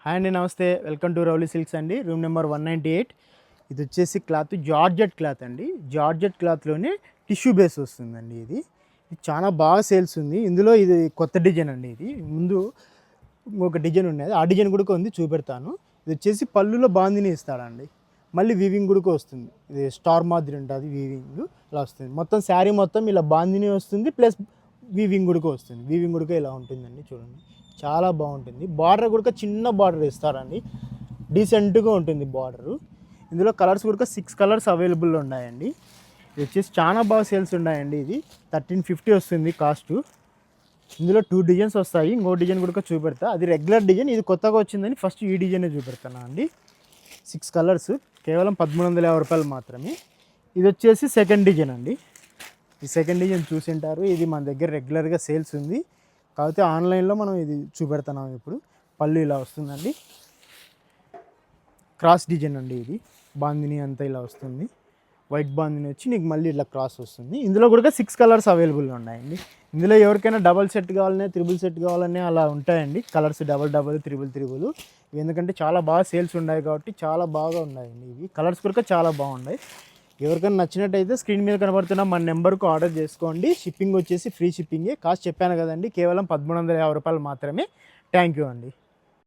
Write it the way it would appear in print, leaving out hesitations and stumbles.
Hi అండి, నమస్తే. Welcome to Rowley silks అండి. Room number 198. ఇది వచ్చేసి క్లాత్ జార్జెట్ క్లాత్ అండి. జార్జెట్ క్లాత్లోనే టిష్యూ బేస్ వస్తుందండి. ఇది చాలా బాగా సేల్స్ ఉంది. ఇందులో ఇది కొత్త డిజైన్ అండి. ఇది ముందు ఒక డిజైన్ ఉండేది, ఆ డిజైన్ కూడా ఉంది, చూపెడతాను. ఇది వచ్చేసి పళ్ళులో బాందిని ఇస్తాడండి. మళ్ళీ వీవింగ్ కూడా వస్తుంది. ఇది స్టార్ మాదిరి ఉంటుంది, వీవింగ్ ఇలా వస్తుంది. మొత్తం శారీ మొత్తం ఇలా బాందిని వస్తుంది, ప్లస్ వీవింగ్ కూడా వస్తుంది. వీవింగ్ కూడా ఇలా ఉంటుందండి, చూడండి చాలా బాగుంటుంది. బార్డర్ కూడా చిన్న బార్డర్ ఇస్తారండి, డీసెంట్గా ఉంటుంది బార్డరు. ఇందులో కలర్స్ కూడా 6 కలర్స్ అవైలబుల్ ఉన్నాయండి. ఇది వచ్చేసి చాలా బాగా సేల్స్ ఉన్నాయండి. ఇది 1350 వస్తుంది కాస్ట్. ఇందులో 2 డిజైన్స్ వస్తాయి. ఇంకో డిజైన్ కూడా చూపెడతా, అది రెగ్యులర్ డిజైన్. ఇది కొత్తగా వచ్చిందని ఫస్ట్ ఈ డిజైనే చూపెడతాను అండి. 6 కలర్స్ కేవలం 1350 రూపాయలు మాత్రమే. ఇది వచ్చేసి సెకండ్ డిజైన్ అండి. ఈ సెకండ్ డిజైన్ చూసింటారు. ఇది మన దగ్గర రెగ్యులర్గా సేల్స్ ఉంది, కాకపోతే ఆన్లైన్లో మనం ఇది చూపెడుతున్నాం ఇప్పుడు. పళ్ళు ఇలా వస్తుందండి, క్రాస్ డిజైన్ అండి. ఇది బాందిని అంతా ఇలా వస్తుంది, వైట్ బాందిని వచ్చి నీకు మళ్ళీ ఇట్లా క్రాస్ వస్తుంది. ఇందులో కూడా 6 కలర్స్ అవైలబుల్ ఉన్నాయండి. ఇందులో ఎవరికైనా డబల్ సెట్ కావాలనే, త్రిబుల్ సెట్ కావాలనే అలా ఉంటాయండి కలర్స్. డబల్ త్రిబుల్ ఎందుకంటే చాలా బాగా సేల్స్ ఉన్నాయి కాబట్టి చాలా బాగా ఉన్నాయండి. ఇవి కలర్స్ కూడా చాలా బాగున్నాయి. ఎవరికైనా నచ్చినట్టయితే స్క్రీన్ మీద కనబడుతున్న మన నెంబర్కు ఆర్డర్ చేసుకోండి. షిప్పింగ్ వచ్చేసి ఫ్రీ షిప్పింగే. కాస్ట్ చెప్పాను కదండి, కేవలం 1350 రూపాయలు మాత్రమే. థ్యాంక్ యూ అండి.